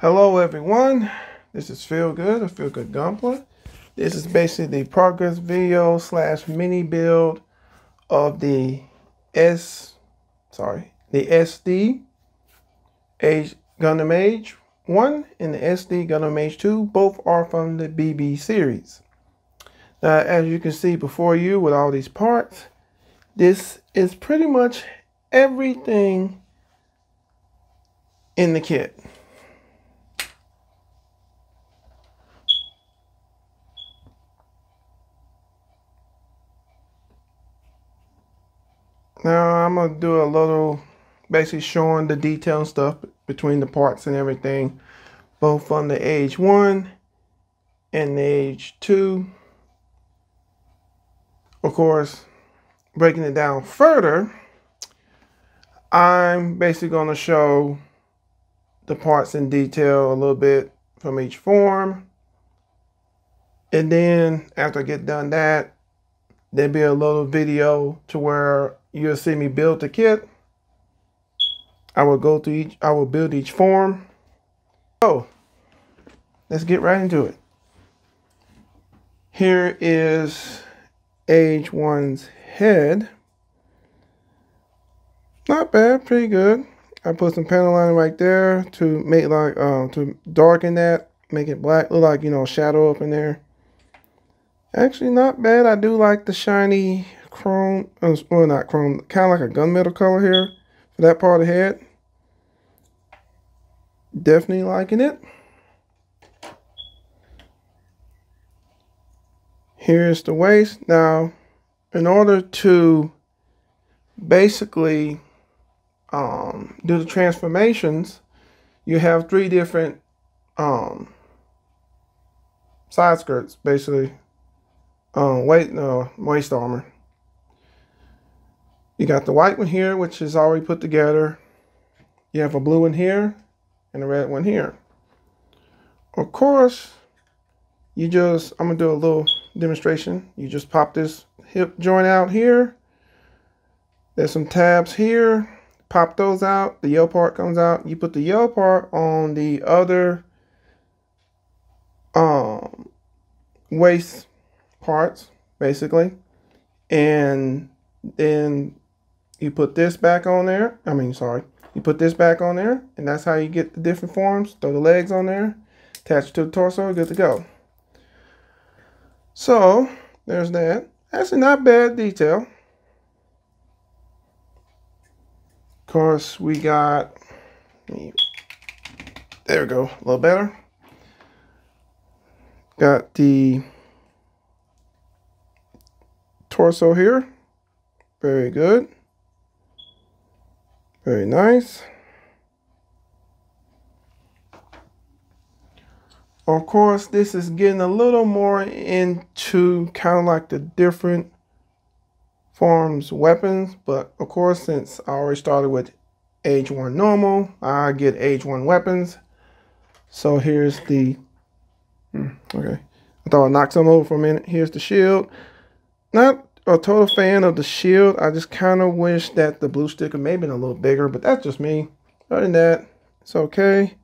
Hello everyone, this is FeelGood of FeelGood Gunpla. This is basically the progress video slash mini build of the SD Gundam Age 1 and the SD Gundam Age 2. Both are from the BB series. Now, as you can see before you with all these parts, this is pretty much everything in the kit. Now I'm going to do a little basically showing the detail and stuff between the parts and everything, both from the Age 1 and the Age 2. Of course, breaking it down further, I'm basically going to show the parts in detail a little bit from each form. And then after I get done that, there'll be a little video to where you'll see me build the kit. I will build each form. So let's get right into it. Here is Age 1's head. Not bad, pretty good. I put some panel lining right there to make to darken that, make it black, look like, shadow up in there. Actually, not bad. I do like the shiny chrome, well, not chrome, kind of like a gunmetal color here for that part of the head. Definitely liking it. Here's the waist. Now, in order to basically do the transformations, you have three different side skirts, basically. Waist armor. You got the white one here, which is already put together. You have a blue one here and a red one here. Of course, I'm gonna do a little demonstration. You just pop this hip joint out here. There's some tabs here. Pop those out. The yellow part comes out. You put the yellow part on the other waist parts, basically, and then you put this back on there. You put this back on there, and that's how you get the different forms. Throw the legs on there, attach it to the torso, good to go. So there's that. Actually, not bad detail. Of course, we got, there we go, a little better. Got the torso here. Very good. Very nice. Of course, this is getting a little more into kind of like the different forms weapons, but of course, since I already started with Age 1 normal, I get Age 1 weapons. So here's the okay, I thought I knocked some over for a minute. Here's the shield. Not a total fan of the shield. I just kind of wish that the blue sticker may have been a little bigger, but that's just me. Other than that, it's okay.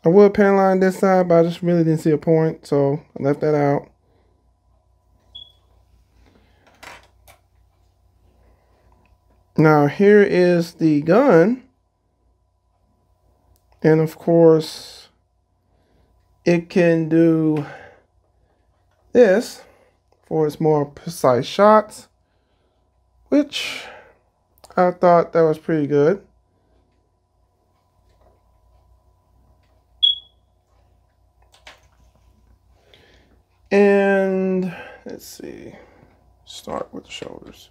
I would panel line this side, but I just really didn't see a point, so I left that out. Now here is the gun. And of course, it can do this for its more precise shots, which I thought that was pretty good. And let's see, start with the shoulders.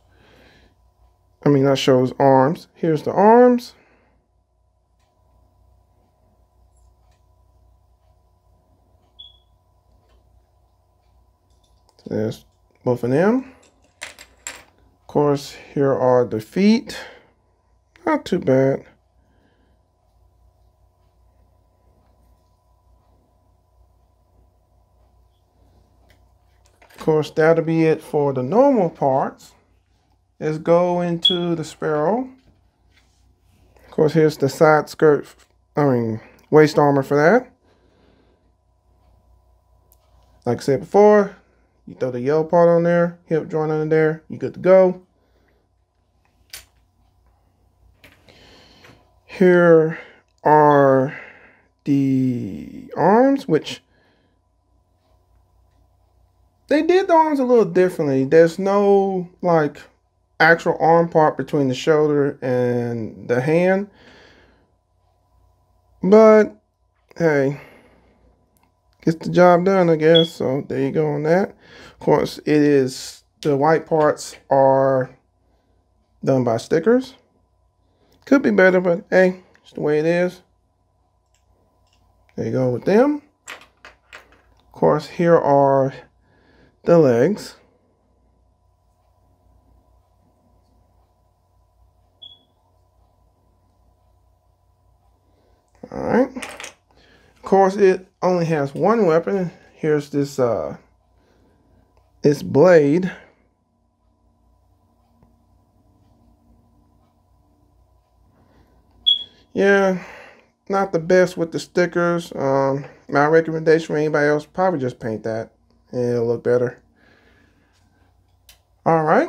Not shoulders, arms. Here's the arms. There's both of them. Of course, here are the feet. Not too bad. Of course, that'll be it for the normal parts. Let's go into the Spallow. Of course, here's the side skirt waist armor for that. Like I said before, you throw the yellow part on there, hip joint under there, you good to go. Here are the arms, which they did the arms a little differently. There's no like actual arm part between the shoulder and the hand. But hey, gets the job done, I guess. So there you go on that. Of course, it is the white parts are done by stickers. Could be better, but hey, it's the way it is. There you go with them. Of course, here are the legs. All right. Of course, it only has one weapon. Here's this blade. Yeah, not the best with the stickers. My recommendation for anybody else, probably just paint that. It'll look better. All right.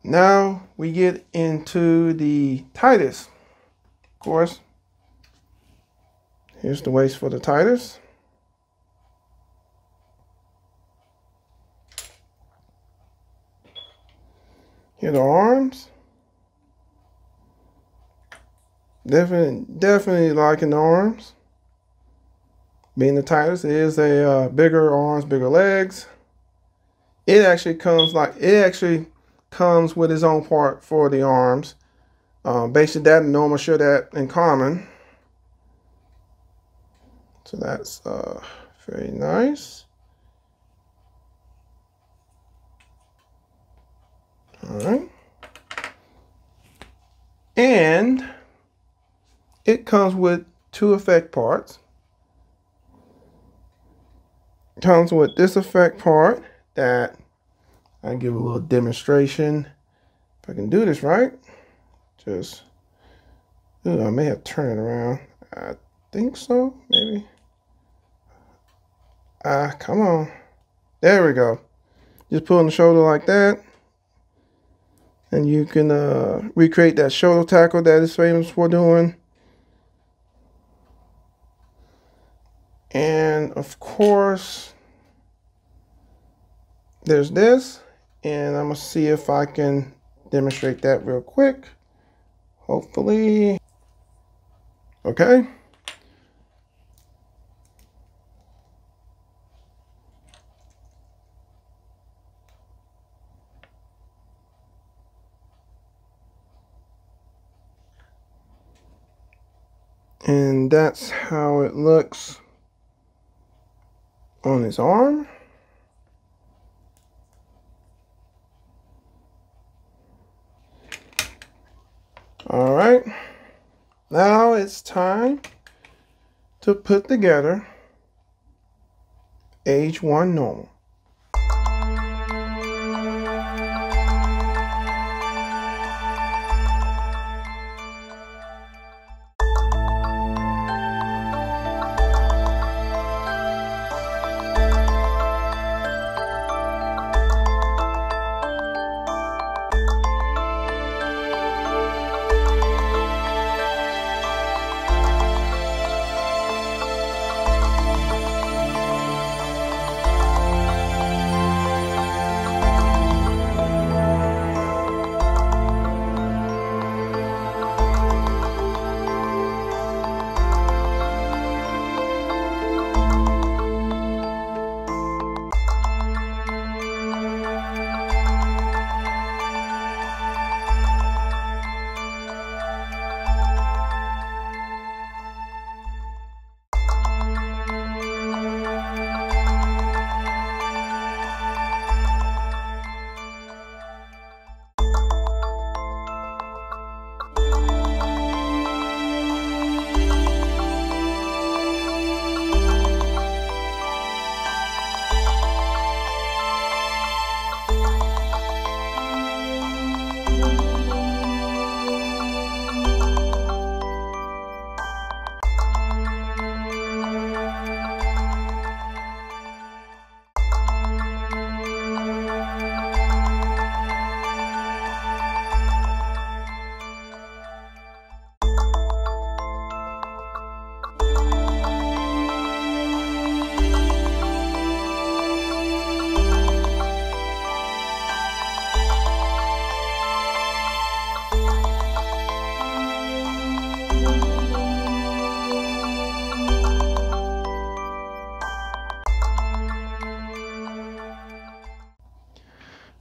Now we get into the Titus. Of course, here's the waist for the Titus. Here are the arms. Definitely liking the arms. Being the Titus, it is a bigger arms, bigger legs. It actually comes with its own part for the arms. Basically, that and normal share that in common. So that's very nice. All right, and it comes with two effect parts. It comes with this effect part that I give a little demonstration. If I can do this right, just, ooh, I may have to turn it around. I think so, maybe. Come on. There we go. Just pull on the shoulder like that. And you can recreate that shoulder tackle that is famous for doing. And of course, there's this. And I'm going to see if I can demonstrate that real quick. Hopefully. Okay. And that's how it looks on his arm. All right, now it's time to put together Age 1 normal.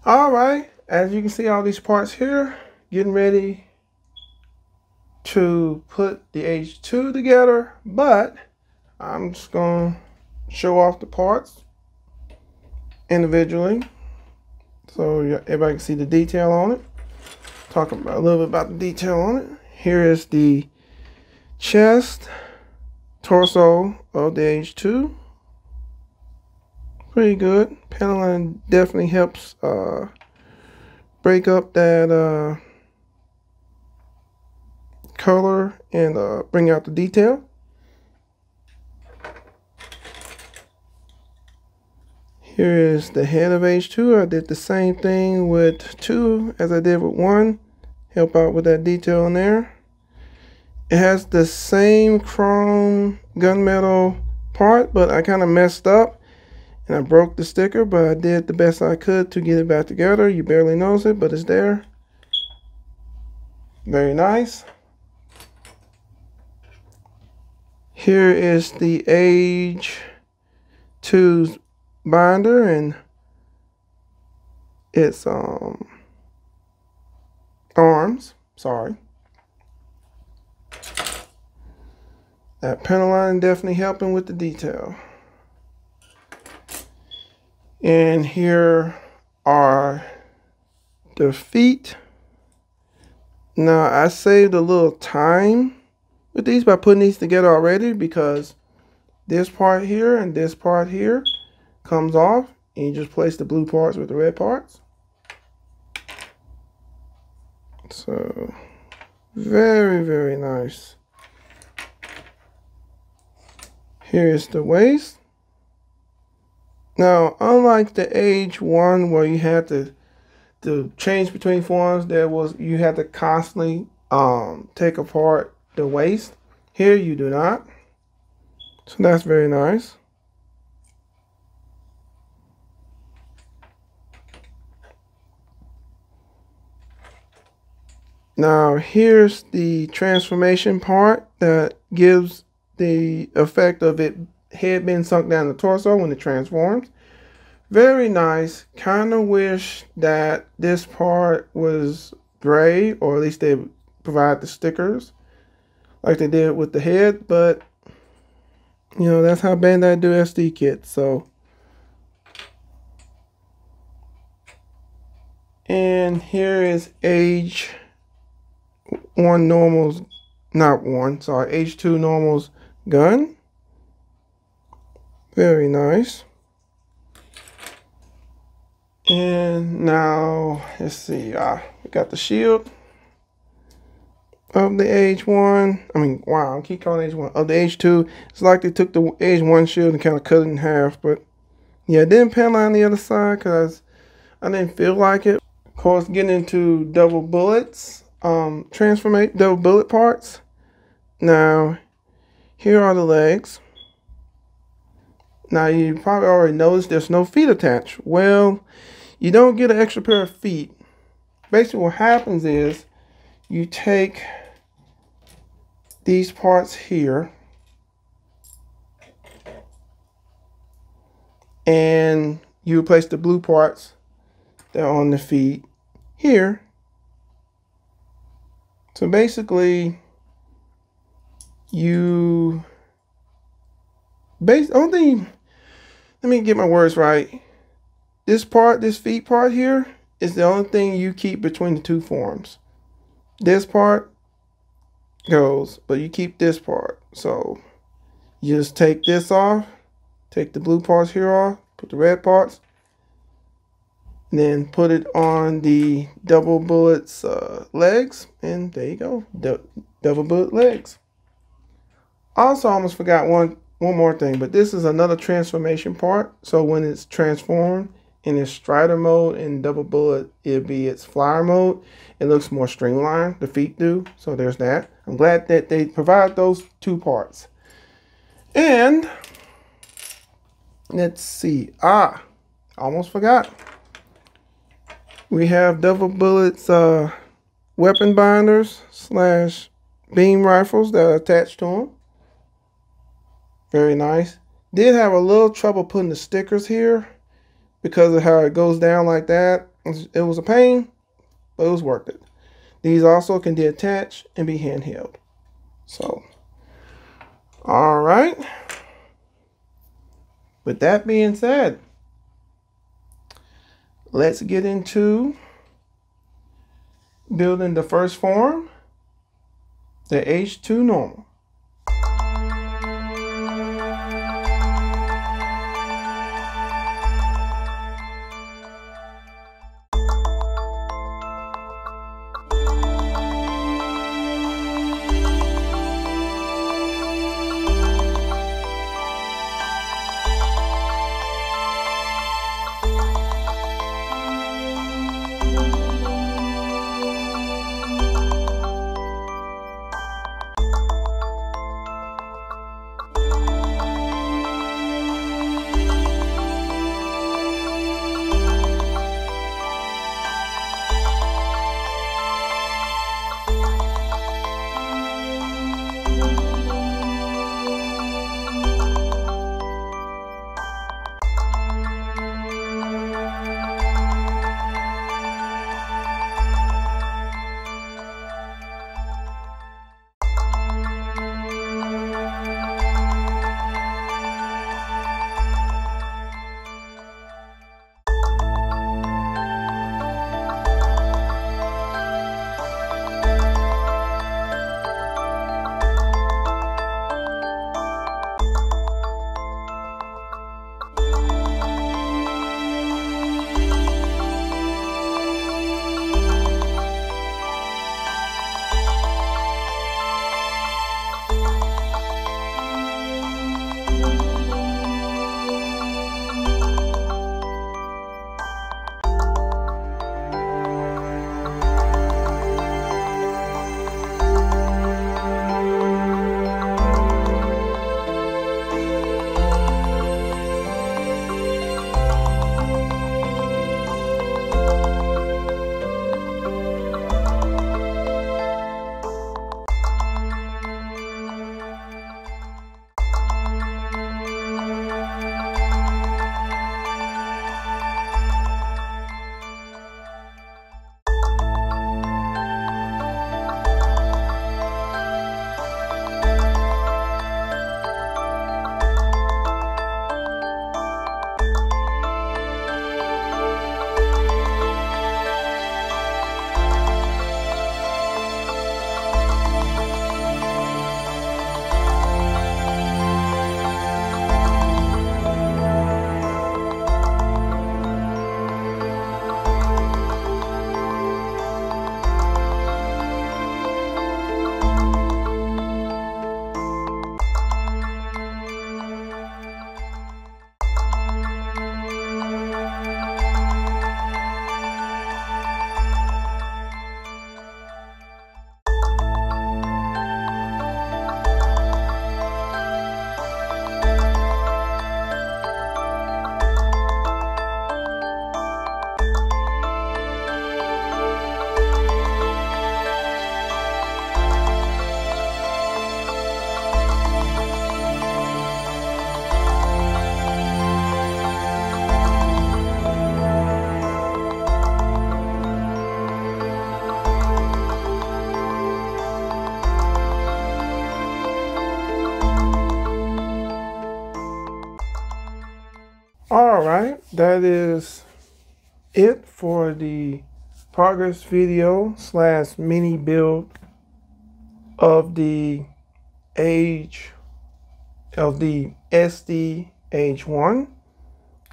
Alright, as you can see all these parts here, getting ready to put the Age 2 together, but I'm just going to show off the parts individually so everybody can see the detail on it. Talk about a little bit about the detail on it. Here is the chest, torso of the Age 2. Pretty good. Paneling definitely helps break up that color and bring out the detail. Here is the head of Age 2. I did the same thing with 2 as I did with 1. Help out with that detail in there. It has the same chrome gunmetal part, but I kind of messed up and I broke the sticker, but I did the best I could to get it back together. You barely notice it, but it's there. Very nice. Here is the Age 2's binder and its arms. Sorry. That panel line definitely helping with the detail. And here are the feet. Now I saved a little time with these by putting these together already, because this part here and this part here comes off and you just place the blue parts with the red parts. So very, very nice. Here's the waist. Now, unlike the Age 1 where you had to change between forms, you had to constantly take apart the waist. Here you do not. So that's very nice. Now here's the transformation part that gives the effect of it head being sunk down the torso when it transforms. Very nice. Kind of wish that this part was gray, or at least they provide the stickers like they did with the head, but you know, that's how Bandai do SD kits. So, and here is Age 1 Normal's, not 1, sorry, Age 2 Normal's gun. Very nice. And now, let's see, we got the shield of the Age 1. I mean, wow, I keep calling Age 1. Of the Age 2. It's like they took the Age 1 shield and kind of cut it in half. But, yeah, it didn't pan on the other side because I didn't feel like it. Of course, getting into double bullets, double bullet parts. Now, here are the legs. Now, you probably already noticed there's no feet attached. Well, you don't get an extra pair of feet. Basically, what happens is you take these parts here and you place the blue parts that are on the feet here. So basically, let me get my words right. This feet part here is the only thing you keep between the two forms. This part goes, but you keep this part. So you just take this off, take the blue parts here off, put the red parts, and then put it on the double bullets legs, and there you go, double bullet legs. Also, I almost forgot one more thing, but this is another transformation part. So when it's transformed in its strider mode and double bullet, it'll be its flyer mode. It looks more streamlined, the feet do. So there's that. I'm glad that they provide those two parts. And let's see. Almost forgot. We have double bullets weapon binders / beam rifles that are attached to them. Very nice. Did have a little trouble putting the stickers here because of how it goes down like that. It was a pain, but it was worth it. These also can detach and be handheld. So, all right. With that being said, let's get into building the first form, the H2 normal. Alright, that is it for the progress video / mini build of the SD Age 1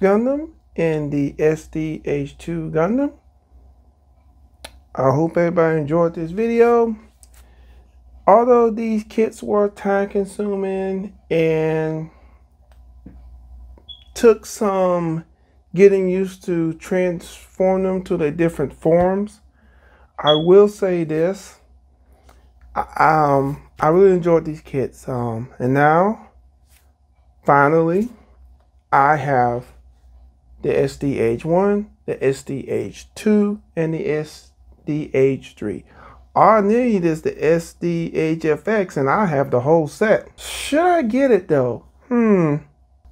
Gundam and the SD Age 2 Gundam. I hope everybody enjoyed this video. Although these kits were time consuming and took some getting used to transform them to the different forms, I will say this. I really enjoyed these kits. And now, finally, I have the SD Age 1, the SD Age 2, and the SD Age 3. All I need is the SD Age FX, and I have the whole set. Should I get it though?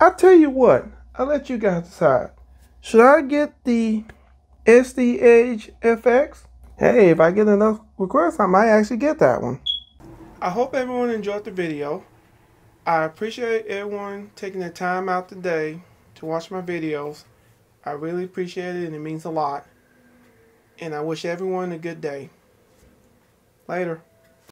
I'll tell you what. I'll let you guys decide. Should I get the SD Age FX. Hey, if I get enough requests, I might actually get that one. I hope everyone enjoyed the video. I appreciate everyone taking the time out today to watch my videos. I really appreciate it and it means a lot. And I wish everyone a good day. Later.